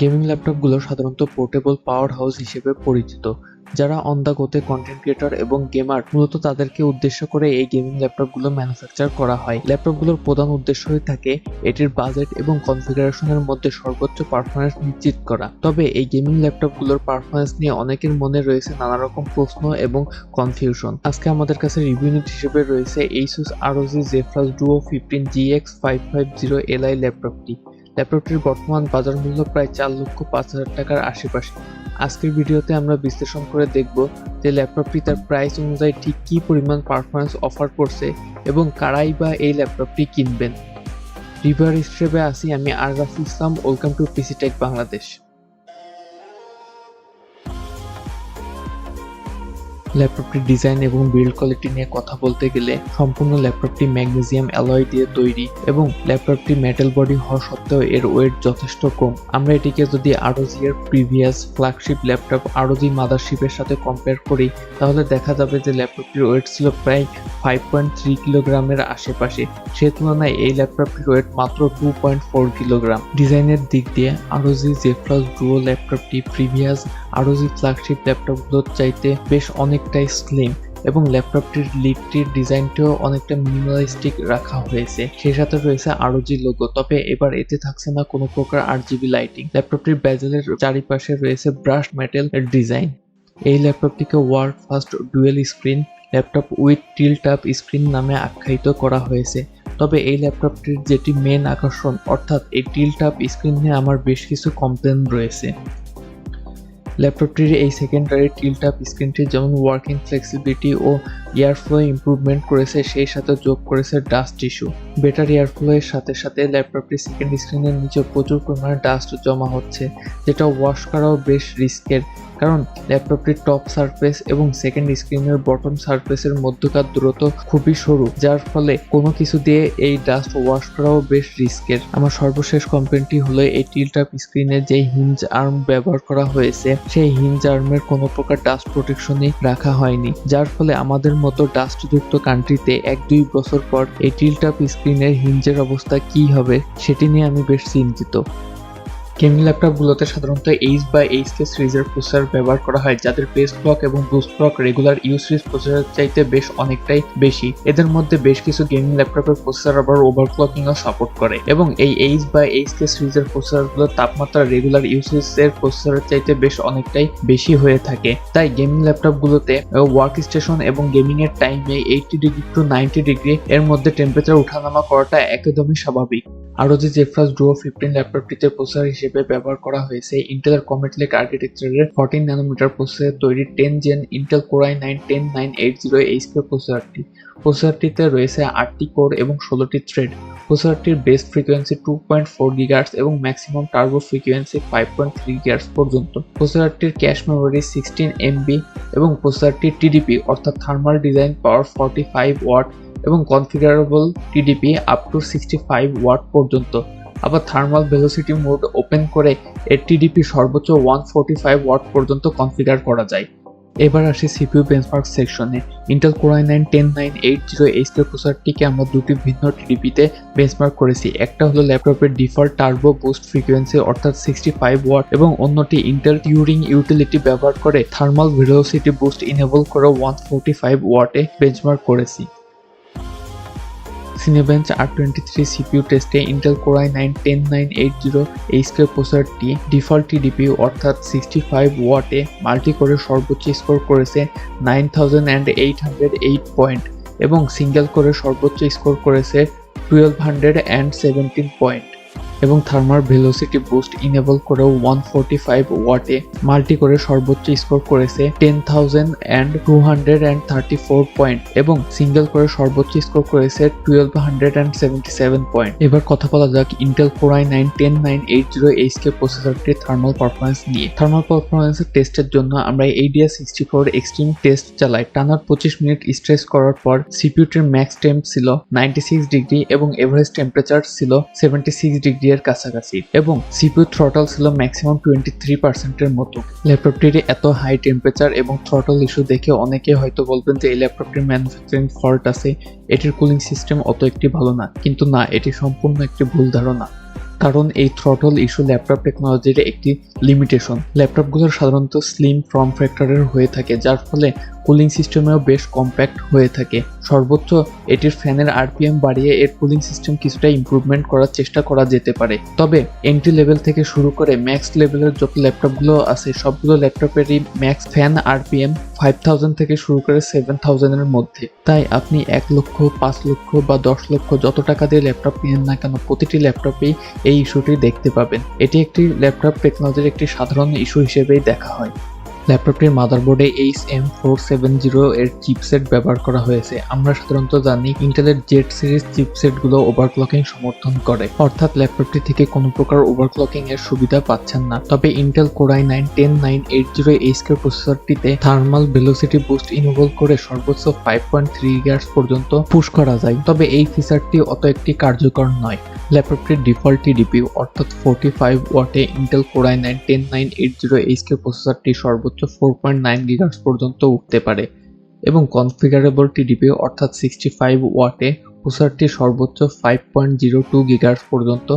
Gaming ল্যাপটপগুলো সাধারণত portable power house হিসেবে পরিচিত। যারা অন দ্য গোতে কন্টেন্ট ক্রিয়েটর এবং গেমার মূলত তাদেরকে উদ্দেশ্য করে এই গেমিং ল্যাপটপগুলো ম্যানুফ্যাকচার করা হয়। ল্যাপটপগুলোর প্রধান উদ্দেশ্য হয়ে থাকে এটির বাজেট এবং কনফিগারেশনের মধ্যে সর্বোচ্চ পারফরম্যান্স নিশ্চিত করা। তবে এই গেমিং ল্যাপটপগুলোর পারফরম্যান্স নিয়ে অনেকের মনে রয়েছে নানা রকম প্রশ্ন এবং কনফিউশন। আজকে আমাদের কাছে রিভিউ ইউনিট হিসেবে রয়েছে Asus ROG Zephyrus Duo 15 GX550 Li ল্যাপটপটি। ল্যাপটপটির বর্তমান বাজার মূল্য প্রায় 4,05,000 টাকার আশেপাশে। আজকের ভিডিওতে আমরা বিশ্লেষণ করে দেখব যে ল্যাপটপটি তার প্রাইস অনুযায়ী ঠিক কী পরিমাণ পারফরম্যান্স অফার করছে এবং কারাই বা এই ল্যাপটপটি কিনবেন। রিভিউয়ার হিসেবে আছি আমি Arraful Islam. Welcome to PC tech Bangladesh. ল্যাপটপটির ডিজাইন এবং বিল্ড কোয়ালিটি নিয়ে কথা বলতে গেলে সম্পূর্ণ ল্যাপটপটি ম্যাগনেসিয়াম অ্যালয় দিয়ে তৈরি এবং ল্যাপটপটি মেটাল বডি হওয়া সত্ত্বেও এর ওয়েট যথেষ্ট কম। আমরা এটিকে যদি ROG এর প্রিভিয়াস ফ্ল্যাগশিপ ল্যাপটপ ROG মাদারশিপের সাথে কম্পেয়ার করি তাহলে দেখা যাবে যে ল্যাপটপটির ওয়েট ছিল প্রায় 5.3 কিলোগ্রামের আশেপাশে। সে তুলনায় এই ল্যাপটপটির ওয়েট মাত্র 2.4 কিলোগ্রাম। ডিজাইনের দিক দিয়ে ROG Zephyrus Duo ল্যাপটপটি প্রিভিয়াস ROG ফ্ল্যাগশিপ ল্যাপটপগুলোর চাইতে বেশ অনেকটাই স্লিম এবং ল্যাপটপটির লিডটির ডিজাইনটাও অনেকটা মিনিমালিস্টিক রাখা হয়েছে। সেই সাথে রয়েছে ROG লোগো, তবে এবার এতে থাকছে না কোনো প্রকার RGB লাইটিং। ল্যাপটপটির বেজেলের চারিপাশে রয়েছে ব্রাশ মেটাল ডিজাইন। এই ল্যাপটপটিকে world first dual screen laptop with tilt up screen নামে আখ্যায়িত করা হয়েছে। তবে এই ল্যাপটপটির যেটি মেন আকর্ষণ অর্থাৎ এই টিল্ট আপ স্ক্রিন নিয়ে আমার বেশ কিছু কমপ্লেন রয়েছে। ল্যাপটপটির এই সেকেন্ডারি টিল্ট আপ স্ক্রিনটি যেমন ওয়ার্কিং ফ্লেক্সিবিলিটি ও এয়ারফ্লো ইমপ্রুভমেন্ট করেছে, সেই সাথে যোগ করেছে ডাস্ট ইস্যু। বেটার এয়ারফ্লো এর সাথে সাথে ল্যাপটপটির সেকেন্ড স্ক্রিনের নিচে প্রচুর পরিমাণে ডাস্ট জমা হচ্ছে, যেটা ওয়াশ করাও বেশ রিস্কের, কারণ ল্যাপটপটির টপ সারফেস এবং সেকেন্ড স্ক্রিনের বটম সারফেসের মধ্যকার দূরত্ব খুবই সরু, যার ফলে কোনো কিছু দিয়ে এই ডাস্ট ওয়াশ করাও বেশ রিস্কের। আমার সর্বশেষ কমপ্লেনটি হলো এই টিল্ট আপ স্ক্রিনে যে হিঞ্জ আর্ম ব্যবহার করা হয়েছে সেই হিঞ্জ আর্মের কোনো প্রকার ডাস্ট প্রোটেকশনই রাখা হয়নি, যার ফলে আমাদের মতো ডাস্টযুক্ত কান্ট্রিতে 1-2 বছর পর এই টিল্ট আপ স্ক্রিনের হিঞ্জের অবস্থা কি হবে সেটি নিয়ে আমি বেশ চিন্তিত। গেমিং ল্যাপটপগুলোতে সাধারণত H বা HK সিরিজের প্রসেসর ব্যবহার করা হয়, যাদের বেস ক্লক এবং boost clock regular you series processor চাইতে বেশ অনেকটাই বেশি। এদের মধ্যে বেশ কিছু গেমিং ল্যাপটপের প্রসেসর আবার ওভারক্লকিংও সাপোর্ট করে এবং এই H বা HK সিরিজের প্রসেসরগুলোর তাপমাত্রা রেগুলার ইউ সিরিজের প্রসেসরের চাইতে বেশ অনেকটাই বেশি হয়ে থাকে। তাই গেমিং ল্যাপটপগুলোতে ওয়ার্ক স্টেশন এবং গেমিং এর টাইমে 80 ডিগ্রি টু 90 ডিগ্রি এর মধ্যে টেম্পারেচার ওঠানামা করাটা একদমই স্বাভাবিক। ROG Zephyrus Duo 15 ল্যাপটপটিতে প্রসেসর হিসেবে ব্যবহার করা হয়েছে ইন্টেলের Comet Lake আর্কিটেকচারের 14 ন্যানোমিটার প্রসেসর তৈরি 10 জেন ইন্টেল Core i9-10980 প্রসেসরটি। প্রসেসরটিতে রয়েছে 8টি কোর এবং 16টি থ্রেড। প্রসেসরটির বেস ফ্রিকোয়েন্সি 2.4 GHz এবং ম্যাক্সিমাম টার্বো ফ্রিকোয়েন্সি 5.3 GHz পর্যন্ত। প্রসেসরটির ক্যাশ মেমোরি 16 MB এবং প্রসেসরটি TDP অর্থাৎ থার্মাল ডিজাইন পাওয়ার 45 ওয়াট এবং কনফিগারেবল TDP আপ টু 65 ওয়াট পর্যন্ত। আবার থার্মাল ভেলোসিটি মোড ওপেন করে এর TDP সর্বোচ্চ 145 ওয়াট পর্যন্ত কনফিগার করা যায়। এবার আসি CPU বেঞ্চমার্ক সেকশনে। ইন্টেল Core i9-10980 প্রসেসরটিকে আমরা দুটি ভিন্ন TDP-তে বেঞ্চমার্ক করেছি। একটা হলো ল্যাপটপের ডিফল্ট টার্বো বুস্ট ফ্রিকোয়েন্সি অর্থাৎ 65 ওয়াট এবং অন্যটি ইন্টেল টিউরিং ইউটিলিটি ব্যবহার করে থার্মাল ভেলোসিটি বুস্ট ইনেবল করে 145 ওয়াটে বেঞ্চমার্ক করেছি। Cinebench R23 CPU টেস্টে ইন্টেল Core i9-10980 প্রসেসরটি ডিফল্ট TDP অর্থাৎ 65 ওয়াটে মাল্টি কোরে সর্বোচ্চ স্কোর করেছে 9808 পয়েন্ট এবং সিঙ্গেল কোরে সর্বোচ্চ স্কোর করেছে 1217 পয়েন্ট এবং থার্মাল ভেলোসিটি বুস্ট ইনেবল করেও 145 ওয়াটে মাল্টি করে সর্বোচ্চ স্কোর করেছে 10234 পয়েন্ট এবং সিঙ্গেল করে সর্বোচ্চ স্কোর করেছে 1277 পয়েন্ট। এবার কথা বলা যাক ইন্টেল Core i9-10980 প্রসেসরটির থার্মাল পারফরম্যান্স নিয়ে। থার্মাল পারফরম্যান্সের টেস্টের জন্য আমরা ADR64 এক্সট্রিম টেস্ট চালাই। টানা 25 মিনিট স্ট্রেস করার পর সিপিইউটির ম্যাক্স টেম্প ছিল 96 ডিগ্রি এবং এভারেজ টেম্পারেচার ছিল 76 ডিগ্রি এর কাছাকাছি এবং সিপিইউ থ্রটল ছিল ম্যাক্সিমাম 23% এর মতো। ল্যাপটপটির এত হাই টেম্পারেচার এবং থ্রটল ইস্যু দেখে অনেকে হয়তো বলবেন যে এই ল্যাপটপটির ম্যানুফ্যাকচারিং ফল্ট আছে, এটির কুলিং সিস্টেম অত একটি ভালো না, কিন্তু না, এটি সম্পূর্ণ একটি ভুল ধারণা। কারণ এই থ্রটল ইস্যু ল্যাপটপ টেকনোলজির একটি লিমিটেশন। ল্যাপটপগুলো সাধারণত স্লিম ফর্ম ফ্যাক্টরের হয়ে থাকে, যার ফলে কুলিং সিস্টেমেও বেশ কম্প্যাক্ট হয়ে থাকে। সর্বোচ্চ এটির ফ্যানের আরপিএম বাড়িয়ে এর কুলিং সিস্টেম কিছুটা ইমপ্রুভমেন্ট করার চেষ্টা করা যেতে পারে। তবে এন্ট্রি লেভেল থেকে শুরু করে ম্যাক্স লেভেলের যত ল্যাপটপগুলো আছে সবগুলো ল্যাপটপেরই ম্যাক্স ফ্যান আরপিএম 5000 থেকে শুরু করে 7000 এর মধ্যে। তাই আপনি 1 লক্ষ, 5 লক্ষ বা 10 লক্ষ যত টাকা দিয়ে ল্যাপটপ কিনেন না কেন, প্রতিটি ল্যাপটপেই এই ইস্যুটি দেখতে পাবেন। এটি একটি ল্যাপটপ টেকনোলজির একটি সাধারণ ইস্যু হিসেবেই দেখা হয়। ল্যাপটপটির মাদারবোর্ডে HM470 এর চিপসেট ব্যবহার করা হয়েছে। আমরা সাধারণত জানি ইন্টেলের জেড সিরিজ চিপসেটগুলো ওভারক্লকিং সমর্থন করে, অর্থাৎ ল্যাপটপটি থেকে কোনো প্রকার ওভারক্লকিং এর সুবিধা পাচ্ছেন না। তবে ইন্টেল কোর i9-10980H প্রসেসরটিতে থার্মাল ভেলোসিটি বুস্ট ইনেবল করে সর্বোচ্চ 5.3 GHz পর্যন্ত পুশ করা যায়। তবে এই ফিচারটি অত একটি কার্যকর নয়। ল্যাপটপটির ডিফল্ট টিডিপি অর্থাৎ 45 ওয়াটে ইন্টেল কোর i9-10980H প্রসেসরটি সর্বোচ্চ 4.9 GHz পর্যন্ত উঠতে পারে এবং কনফিগারেবল টিডিপি অর্থাৎ 65 ওয়াটে প্রসেসরটি সর্বোচ্চ 5.02 GHz পর্যন্ত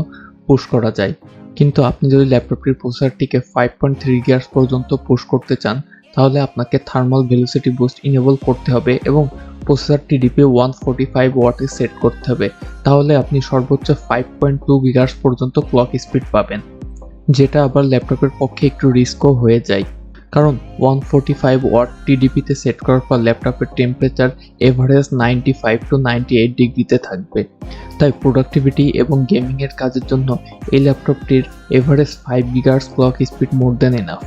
পুশ করা যায়। কিন্তু আপনি যদি ল্যাপটপটির প্রসেসরটিকে 5.3 GHz পর্যন্ত পুশ করতে চান, তাহলে আপনাকে থার্মাল ভেলোসিটি বুস্ট ইনেবল করতে হবে এবং প্রসেসর টিডিপি 145 ওয়াটে সেট করতে হবে। তাহলে আপনি সর্বোচ্চ 5.2 GHz পর্যন্ত ক্লক স্পিড পাবেন, যেটা আবার ল্যাপটপের পক্ষে একটু রিস্কও হয়ে যায়। কারণ 145 ওয়াট টিডিপিতে সেট করার পর ল্যাপটপের টেম্পারেচার এভারেজ 95 to 98 ডিগ্রিতে থাকবে। তাই প্রোডাক্টিভিটি এবং গেমিং এর কাজের জন্য এই ল্যাপটপটির average 5 GHz clock speed more than enough.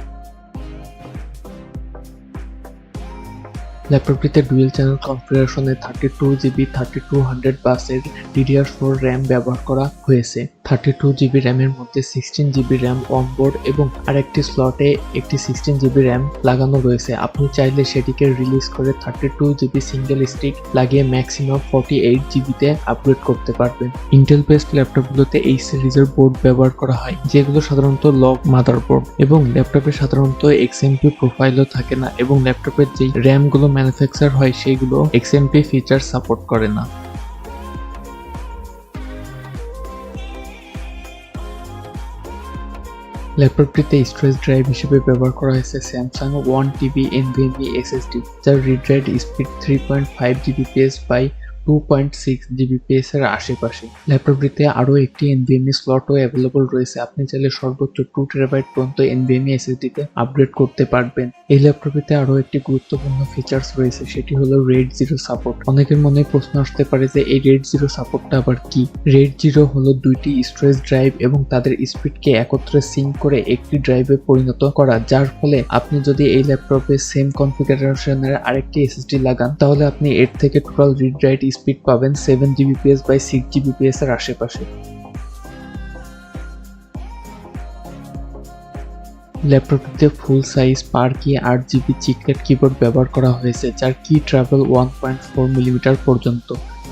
ল্যাপটপটিতে ডুয়েল চ্যানেল কনফিগারেশনে 32GB 3200 বাসের DDR4 র্যাম ব্যবহার করা হয়েছে। 32GB র্যামের মধ্যে 16GB র্যাম অনবোর্ড এবং আরেকটি স্লটে একটি 16GB র্যাম লাগানো রয়েছে। আপনি চাইলে সেটিকে রিলিজ করে 32GB সিঙ্গেল স্টিক লাগিয়ে ম্যাক্সিমাম 48GB-তে আপগ্রেড করতে পারবেন। ইন্টেল বেসড ল্যাপটপগুলোতে এই সিরিজের বোর্ড ব্যবহার করা হয়, যেগুলো সাধারণত লগ মাদারবোর্ড এবং ল্যাপটপে সাধারণত XMP প্রোফাইলও থাকে না এবং ল্যাপটপের যেই র্যামগুলো ম্যানুফ্যাকচার হয় সেইগুলো XMP ফিচার সাপোর্ট করে না। ল্যাপটপটিতে স্টোরেজ ড্রাইভ হিসেবে ব্যবহার করা হয়েছে স্যামসাং 1TB NVMe SSD, যার read write speed 3.5 Gbps by 2.6 Gbps এর আশেপাশে। ল্যাপটপটিতে আরও একটি NVMe স্লটও অ্যাভেলেবল রয়েছে। আপনি চাইলে সর্বোচ্চ 2 TB পর্যন্ত NVMe SSD-তে আপগ্রেড করতে পারবেন। এই ল্যাপটপটিতে আরও একটি গুরুত্বপূর্ণ ফিচার্স রয়েছে, সেটি হলো RAID 0 সাপোর্ট। অনেকের মনে প্রশ্ন আসতে পারে যে এই RAID 0 সাপোর্টটা আবার কি? RAID 0 হলো দুইটি স্টোরেজ ড্রাইভ এবং তাদের স্পিডকে একত্রে সিঙ্ক করে একটি ড্রাইভে পরিণত করা, যার ফলে আপনি যদি এই ল্যাপটপে সেম কনফিগারেশনের আরেকটি SSD লাগান, তাহলে আপনি এর থেকে টোটাল রিড রাইট স্পিড পাবেন 7 Gbps বাই 6 Gbps এর আশেপাশে। ল্যাপটপটিতে ফুল সাইজ পারকি 8GB চিকলেট কিবোর্ড ব্যবহার করা হয়েছে, যার কি ট্রাভেল 1.4 মিলিমিটার পর্যন্ত।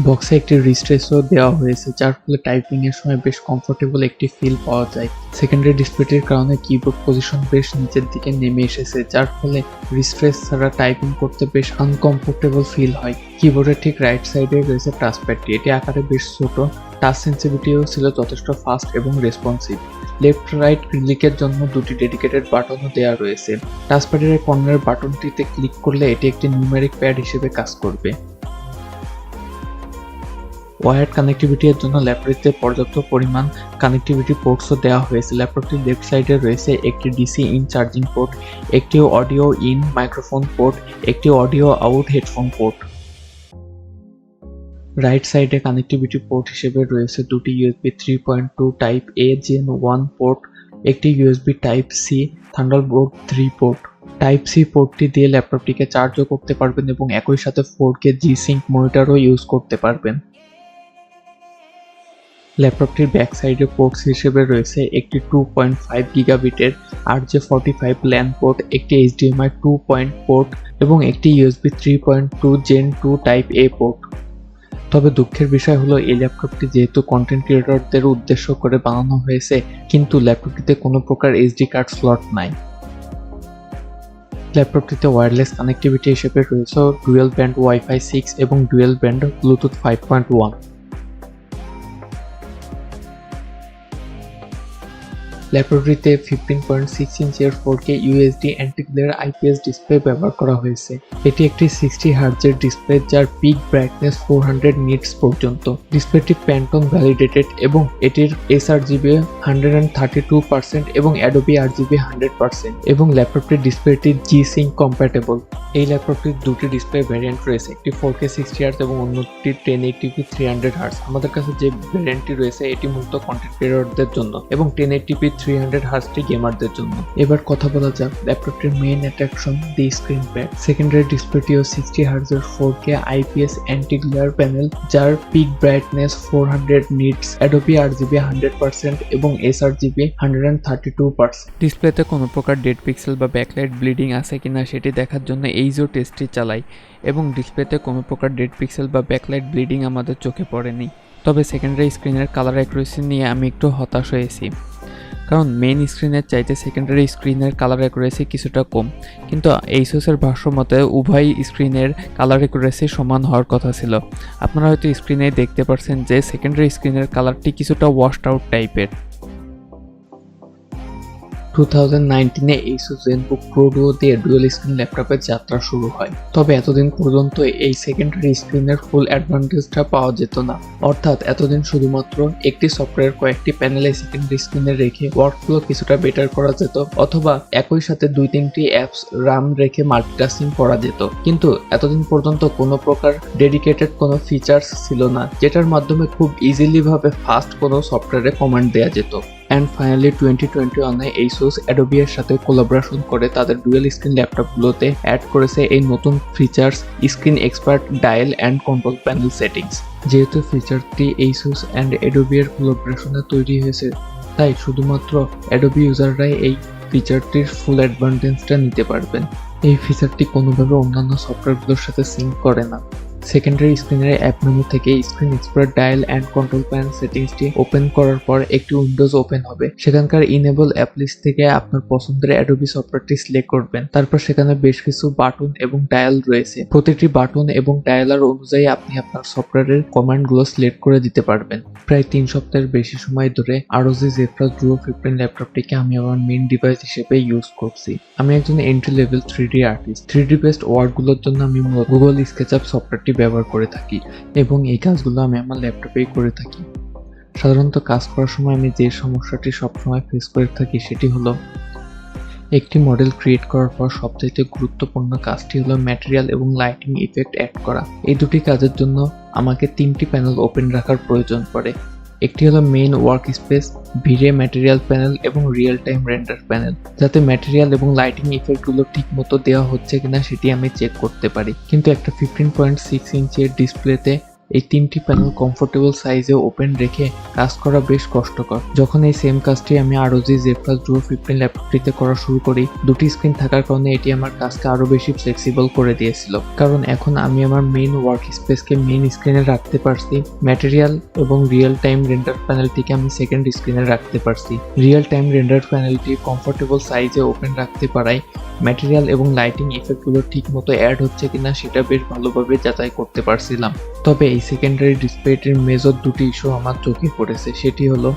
বক্সে একটি রিস্ট্রেসও দেওয়া হয়েছে, যার ফলে টাইপিং এর সময় বেশ কমফোর্টেবল একটি ফিল পাওয়া যায়। সেকেন্ডারি ডিসপ্লেটির কারণে কিবোর্ড পজিশন বেশ নিচের দিকে নেমে এসেছে, যার ফলে রিস্ট্রেস ছাড়া টাইপিং করতে বেশ আনকমফোর্টেবল ফিল হয়। কিবোর্ডের ঠিক রাইট সাইডে রয়েছে টাচপ্যাডটি, এটি আকারে বেশ ছোট, টাচ সেন্সিটিভিটিও ছিল যথেষ্ট ফাস্ট এবং রেসপন্সিভ। লেফট রাইট ক্লিকের জন্য দুটি ডেডিকেটেড বাটনও দেওয়া রয়েছে। টাচপ্যাডের কর্নারের বাটনটিতে ক্লিক করলে এটি একটি নিউমেরিক প্যাড হিসেবে কাজ করবে। ওয়্যার্ড কানেক্টিভিটির জন্য ল্যাপটপটিতে পর্যাপ্ত পরিমাণ কানেক্টিভিটি পোর্টসও দেওয়া হয়েছে। ল্যাপটপটির লেফট সাইডে রয়েছে একটি ডিসি ইন চার্জিং পোর্ট, একটি অডিও ইন মাইক্রোফোন পোর্ট, একটি audio out headphone port. Right সাইডে কানেক্টিভিটি পোর্ট হিসেবে রয়েছে দুটি USB 3.2 টাইপ A Gen 1 পোর্ট, একটি USB type C Thunderbolt 3 port. Type C পোর্টটি দিয়ে ল্যাপটপটিকে চার্জও করতে পারবেন এবং একই সাথে 4K G-Sync মনিটরও ইউজ করতে পারবেন। ল্যাপটপটির ব্যাক সাইডে পোর্টস হিসেবে রয়েছে একটি 2.5 গিগাবিটের RJ45 LAN পোর্ট, একটি HDMI 2 পয়েন্ট পোর্ট এবং একটি USB 3.2 Gen 2 type A port. তবে দুঃখের বিষয় হলো এই ল্যাপটপটি যেহেতু কন্টেন্ট ক্রিয়েটরদের উদ্দেশ্য করে বানানো হয়েছে, কিন্তু ল্যাপটপটিতে কোনো প্রকার SD কার্ড স্লট নাই। ল্যাপটপটিতে ওয়্যারলেস কানেক্টিভিটি হিসেবে রয়েছে ডুয়েল ব্যান্ড ওয়াইফাই 6 এবং dual band Bluetooth 5.1। ল্যাপটপটিতে 15.6 ইঞ্চের 4K UHD anti-glare IPS display ব্যবহার করা হয়েছে। এটি একটি 60 হার্টজের ডিসপ্লে যার পিক ব্রাইটনেস 400 নিটস পর্যন্ত। ডিসপ্লেটি প্যান্টন ভ্যালিডেটেড এবং এটির sRGB 132% এবং Adobe RGB 100% এবং ল্যাপটপটির ডিসপ্লেটি G-Sync কম্প্যাটেবল। এই ল্যাপটপটির দুটি ডিসপ্লে ভ্যারিয়েন্ট রয়েছে, একটি 4K 60 Hz এবং অন্যটি 1080p 300 Hz। আমাদের কাছে যে ভ্যারিয়েন্টটি রয়েছে এটি মূলত কন্টেন্ট ক্রিয়েটরদের জন্য এবং 1080p 300 Hz গেমারদের জন্য। এবার কথা বলা যাক ল্যাপটপটির main attraction the screen pad. Secondary ডিসপ্লেটিও 60 Hz এর 4K IPS অ্যান্টি-গ্লেয়ার প্যানেল যার peak brightness 400 nits, Adobe RGB 100% এবং sRGB 132%। ডিসপ্লেতে কোনো প্রকার ডেড পিক্সেল বা ব্যাকলাইট ব্লিডিং আছে কিনা সেটি দেখার জন্য এইজো টেস্টটি চালাই এবং ডিসপ্লেতে কোনো প্রকার ডেড পিক্সেল বা ব্যাকলাইট ব্লিডিং আমাদের চোখে পড়েনি। তবে সেকেন্ডারি স্ক্রিনের কালার অ্যাকুরেসি নিয়ে আমি একটু হতাশ হয়েছি, কারণ মেইন স্ক্রিনের চাইতে সেকেন্ডারি স্ক্রিনের কালার অ্যাকুরেসি কিছুটা কম, কিন্তু এইসোসের ভাষ্য মতে উভয় স্ক্রিনের কালার অ্যাকুরেসি সমান হওয়ার কথা ছিল। আপনারা হয়তো স্ক্রিনে দেখতে পাচ্ছেন যে সেকেন্ডারি স্ক্রিনের কালারটি কিছুটা ওয়াশড আউট টাইপের। 2019-এ Asus ZenBook Pro Duo দিয়ে ডুয়াল স্ক্রিন ল্যাপটপের যাত্রা শুরু হয়। তবে এতদিন পর্যন্ত এই সেকেন্ডারি স্ক্রিনের ফুল অ্যাডভান্টেজটা পাওয়া যেত না, অর্থাৎ এতদিন শুধুমাত্র একটি সফটওয়্যার কয়েকটি প্যানেলে সেকেন্ডারি স্ক্রিনে রেখে ওয়ার্কফ্লো কিছুটা বেটার করা যেত, অথবা একই সাথে 2-3টি অ্যাপস রাম রেখে মাল্টিটাস্কিং করা যেত। কিন্তু এতদিন পর্যন্ত কোনো প্রকার ডেডিকেটেড কোনো ফিচার্স ছিল না যেটার মাধ্যমে খুব ইজিলি ভাবে ফাস্ট কোনো সফটওয়্যারে কমান্ড দেওয়া যেত। অ্যান্ড ফাইনালি 2021-এ Asus Adobe এর সাথে কোলাবোরেশন করে তাদের ডুয়াল স্ক্রিন ল্যাপটপগুলোতে অ্যাড করেছে এই নতুন features screen expert dial and control panel settings. যেহেতু ফিচারটি Asus অ্যান্ড Adobe এর কোলাবোরেশনে তৈরি হয়েছে, তাই শুধুমাত্র Adobe ইউজাররাই এই ফিচারটির ফুল অ্যাডভান্টেজটা নিতে পারবেন। এই ফিচারটি কোনোভাবে অন্যান্য সফটওয়্যারগুলোর সাথে সিঙ্ক করে না। সেকেন্ডারি স্ক্রিনের অ্যাপ মেনু থেকে screen expert dial and control panel সেটিংসটি ওপেন করার পর একটি উইন্ডোজ ওপেন হবে। সেখানকার ইনেবল অ্যাপ লিস্ট থেকে আপনার পছন্দের অ্যাডোবি সফটওয়্যারটি সিলেক্ট করবেন। তারপর সেখানে বেশ কিছু বাটন এবং ডায়াল রয়েছে। প্রতিটি বাটন এবং ডায়ালার অনুযায়ী আপনি আপনার সফটওয়্যারের কমান্ডগুলো সিলেক্ট করে দিতে পারবেন। প্রায় 3 সপ্তাহের বেশি সময় ধরে ROG Zephyrus Duo 15 ল্যাপটপটিকে আমি আমার মেইন ডিভাইস হিসেবে ইউজ করছি। আমি একজন entry level 3D artist. 3D based ওয়ার্কগুলোর জন্য আমি গুগল স্কেচআপ সফটওয়্যারটি ব্যবহার করে থাকি এবং এই কাজগুলো আমি আমার ল্যাপটপেই করে থাকি। সাধারণত কাজ করার সময় আমি যে সমস্যাটি সবসময় ফেস করে থাকি সেটি হলো একটি মডেল ক্রিয়েট করার পর সবচেয়ে গুরুত্বপূর্ণ কাজটি হলো ম্যাটেরিয়াল এবং লাইটিং ইফেক্ট অ্যাড করা। এই দুটি কাজের জন্য আমাকে 3টি প্যানেল ওপেন রাখার প্রয়োজন পড়ে। একটি হলো main work space, V Ray material panel এবং রিয়েল টাইম রেন্ডার প্যানেল, যাতে ম্যাটেরিয়াল এবং লাইটিং ইফেক্টগুলো ঠিক মতো দেওয়া হচ্ছে কিনা সেটি আমি চেক করতে পারি। কিন্তু একটা 15.6 ইঞ্চের ডিসপ্লেতে এই 3টি প্যানেল কমফোর্টেবল সাইজে ওপেন রেখে কাজ করা বেশ কষ্টকর। যখন এই সেম কাজটি আমি ROG Zephyrus Duo 15 ল্যাপটপটিতে করা শুরু করি, দুটি স্ক্রিন থাকার কারণে এটি আমার কাজকে আরো বেশি ফ্লেক্সিবল করে দিয়েছিল। কারণ এখন আমি আমার মেইন ওয়ার্ক স্পেসকে মেইন স্ক্রিনে রাখতে পারছি, ম্যাটেরিয়াল এবং রিয়েল টাইম রেন্ডার প্যানেলটিকে আমি সেকেন্ড স্ক্রিনে রাখতে পারছি। রিয়েল টাইম রেন্ডার প্যানেলটি কমফোর্টেবল সাইজে ওপেন রাখতে পারায় ম্যাটেরিয়াল এবং লাইটিং ইফেক্টগুলো ঠিক মতো অ্যাড হচ্ছে কিনা সেটা বেশ ভালোভাবে যাচাই করতে পারছিলাম। তবে এই সেকেন্ডারি ডিসপ্লেটির মেজর দুটি ইস্যু আমার চোখে পড়েছে, সেটি হলো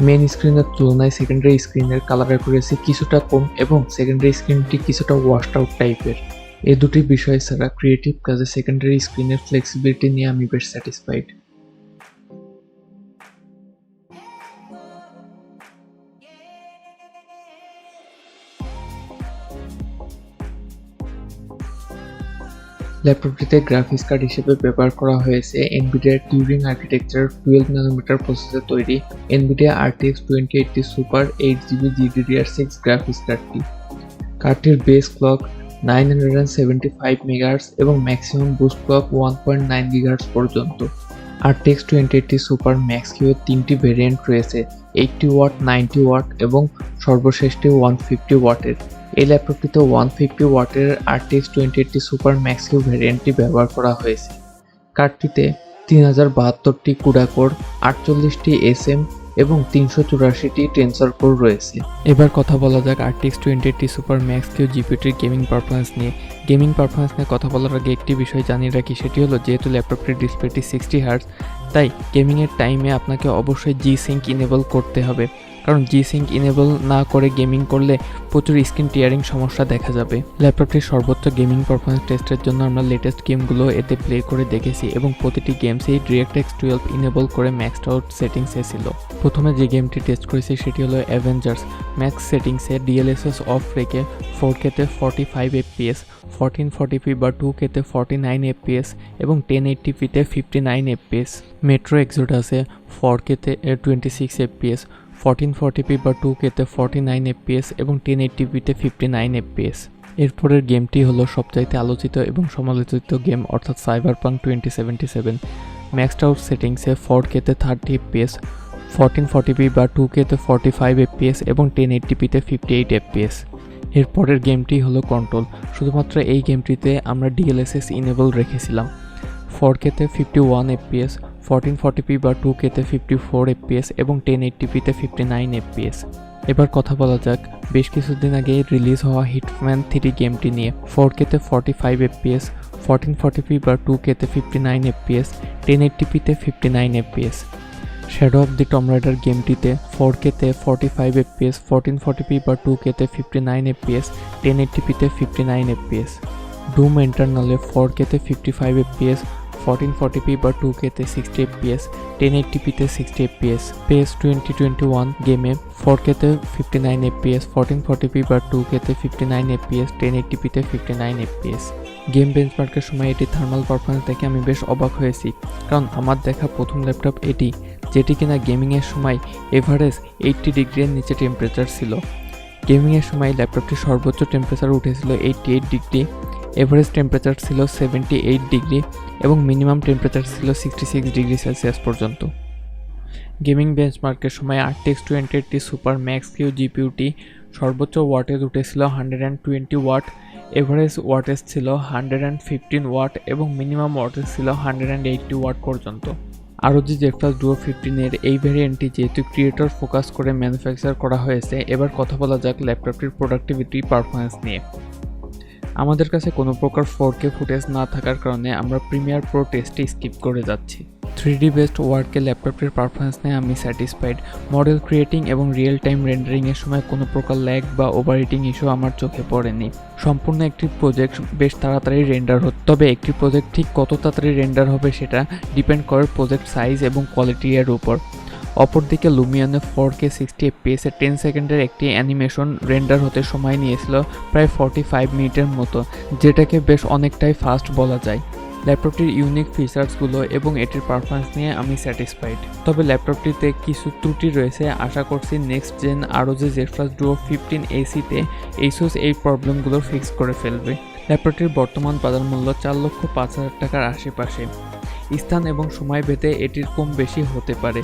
মেইন স্ক্রিনের তুলনায় সেকেন্ডারি স্ক্রিনের কালার অ্যাকুরেসি কিছুটা কম এবং সেকেন্ডারি স্ক্রিনটি কিছুটা ওয়াশড আউট টাইপের। এই দুটি বিষয় ছাড়া ক্রিয়েটিভ কাজে সেকেন্ডারি স্ক্রিনের ফ্লেক্সিবিলিটি নিয়ে আমি বেশ স্যাটিসফাইড। ল্যাপটপটিতে গ্রাফিক্স কার্ড হিসেবে ব্যবহার করা হয়েছে NVIDIA টিউরিং আর্কিটেকচার 12 nm প্রসেসরে তৈরি NVIDIA RTX 2080 Super 8GB GDDR6 graphics কার্ডটি। কার্ডটির বেস ক্লক 975 MHz এবং ম্যাক্সিমাম বুস্ট ক্লক 1.9 GHz পর্যন্ত। RTX 2080 Super Max-Q এর 3টি ভেরিয়েন্ট রয়েছে, 80 ওয়াট, 90 ওয়াট এবং সর্বশেষটি 150 ওয়াটের। এই ল্যাপটপটিতে 150 ওয়াটের RTX 2080 Super Max-Q ভ্যারিয়েন্টটি ব্যবহার করা হয়েছে। কার্ডটিতে 3072টি CUDA কোর, 48টি SM এবং 384টি টেনসর কোর রয়েছে। এবার কথা বলা যাক RTX 2080 Super Max-Q GPUটির গেমিং পারফরম্যান্স নিয়ে। গেমিং পারফরমেন্স নিয়ে কথা বলার আগে একটি বিষয় জানিয়ে রাখি, সেটি হলো যেহেতু ল্যাপটপটির ডিসপ্লেটি 60 হার্টজ, তাই গেমিংয়ের টাইমে আপনাকে অবশ্যই G-Sync ইনেবল করতে হবে, কারণ G-Sync ইনেবল না করে গেমিং করলে প্রচুর স্ক্রিন টিয়ারিং সমস্যা দেখা যাবে। ল্যাপটপটির সর্বোচ্চ গেমিং পারফরমেন্স টেস্টের জন্য আমরা লেটেস্ট গেমগুলো এতে প্লে করে দেখেছি এবং প্রতিটি গেমসেই DirectX 12 ইনেবল করে ম্যাক্সড আউট সেটিংসে ছিল। প্রথমে যে গেমটি টেস্ট করেছি সেটি হলো অ্যাভেঞ্জার্স। ম্যাক্স সেটিংসে DLSS অফ রেখে 4K-তে 45 FPS, 1440p বা 2K-তে 49 FPS এবং 1080p-তে 59 FPS। মেট্রো এক্সোডাসে 4K-তে 26 FPS, 1440p বা 2K-তে 49 FPS এবং 1080p-তে 59 FPS। এরপরের গেমটি হলো সবচাইতে আলোচিত এবং সমালোচিত গেম অর্থাৎ সাইবারপাঙ্ক 2077। ম্যাক্সড আউট সেটিংসে 4K-তে 30 FPS, 1440p বা 2K-তে 45 FPS এবং 1080p-তে 58 FPS। এরপরের গেমটি হলো কন্ট্রোল। শুধুমাত্র এই গেমটিতে আমরা DLSS ইনেবল রেখেছিলাম। 4K-তে 51 FPS, 1440p বা 2K-তে 54 FPS এবং 1080p-তে 59 FPS। এবার কথা বলা যাক বেশ কিছুদিন আগে রিলিজ হওয়া হিটম্যান 3 গেমটি নিয়ে। 4K-তে 45 FPS, 1440p বা 2K-তে 59 FPS, 1080p-তে 59 FPS। Shadow of the Tomb Raider গেমটিতে 4K-তে 45 FPS, 1440p বা 2K-তে 59 FPS, 1080p-তে 59 FPS। ডুম ইন্টারনালে 4K-তে 55 FPS, 1440p বা 2K-তে 60 FPS, 1080p-তে 60 FPS। PES 2021 গেমে 4K-তে 59 FPS, 1440p বা 2K-তে 59 FPS, 1080p-তে 59 FPS। গেম বেঞ্চমার্কের সময় এটি থার্মাল পারফরমেন্স দেখে আমি বেশ অবাক হয়েছি, কারণ আমার দেখা প্রথম ল্যাপটপ এটি, যেটি কিনা গেমিংয়ের সময় এভারেজ 80 ডিগ্রির নিচে টেম্পারেচার ছিল। গেমিংয়ের সময় ল্যাপটপটির সর্বোচ্চ টেম্পারেচার উঠেছিল 88 ডিগ্রি, এভারেজ টেম্পারেচার ছিল 78 ডিগ্রি এবং মিনিমাম টেম্পারেচার ছিল 66 ডিগ্রি সেলসিয়াস পর্যন্ত। গেমিং বেঞ্চমার্কের সময় RTX 2080 সুপার ম্যাক্স কিউ জিপিইউটি সর্বোচ্চ ওয়াটেজ উঠেছিল 120 ওয়াট, এভারেজ ওয়াটেজ ছিল 115 ওয়াট এবং মিনিমাম ওয়াটেজ ছিল 180 ওয়াট পর্যন্ত। ROG জেফরাস ডুও 15-এর এই ভ্যারিয়েন্টটি যেহেতু ক্রিয়েটর ফোকাস করে ম্যানুফ্যাকচার করা হয়েছে, এবার কথা বলা যাক ল্যাপটপটির প্রোডাক্টিভিটি পারফরমেন্স নিয়ে। আমাদের কাছে কোনো প্রকার 4K ফুটেজ না থাকার কারণে আমরা প্রিমিয়ার প্রো টেস্টে স্কিপ করে যাচ্ছি। 3D বেসড ওয়ার্কে ল্যাপটপটির পারফরমেন্স নিয়ে আমি স্যাটিসফাইড। মডেল ক্রিয়েটিং এবং রিয়েল টাইম রেন্ডারিংয়ের সময় কোনো প্রকার ল্যাগ বা ওভারহিটিং ইস্যু আমার চোখে পড়েনি। সম্পূর্ণ একটি প্রজেক্ট বেশ তাড়াতাড়ি রেন্ডার হতো, তবে একটি প্রজেক্ট ঠিক কত তাড়াতাড়ি রেন্ডার হবে সেটা ডিপেন্ড করে প্রজেক্ট সাইজ এবং কোয়ালিটি এর উপর। অপরদিকে লুমিয়নে 4K 60 FPS 10 সেকেন্ডের একটি অ্যানিমেশন রেন্ডার হতে সময় নিয়েছিল প্রায় 45 মিনিটের মতো, যেটাকে বেশ অনেকটাই ফাস্ট বলা যায়। ল্যাপটপটির ইউনিক ফিচার্সগুলো এবং এটির পারফরমেন্স নিয়ে আমি স্যাটিসফাইড, তবে ল্যাপটপটিতে কিছু ত্রুটি রয়েছে। আশা করছি next gen ROG Zephyrus duo 15 AC-তে ASUS এই প্রবলেমগুলো ফিক্স করে ফেলবে। ল্যাপটপটির বর্তমান বাজার মূল্য 4,05,000 টাকার আশেপাশে। স্থান এবং সময় ভেদে এটির কম বেশি হতে পারে।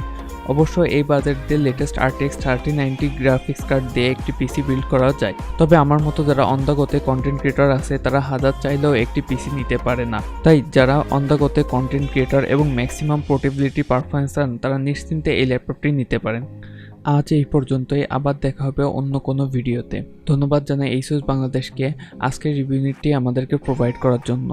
অবশ্য এই বাজেট দিয়ে লেটেস্ট RTX 3090 গ্রাফিক্স কার্ড দিয়ে একটি পিসি বিল্ড করা যায়, তবে আমার মতো যারা অন্ধাগতে কন্টেন্ট ক্রিয়েটর আছে তারা হাজার চাইলেও একটি পিসি নিতে পারে না। তাই যারা অন্ধাগতে কন্টেন্ট ক্রিয়েটর এবং ম্যাক্সিমাম পোর্টেবিলিটি পারফরমেন্স চান তারা নিশ্চিন্তে এই ল্যাপটপটি নিতে পারেন। আজ এই পর্যন্তই, আবার দেখা হবে অন্য কোনো ভিডিওতে। ধন্যবাদ জানাই ASUS বাংলাদেশকে আজকের রিভিউটি আমাদেরকে প্রোভাইড করার জন্য।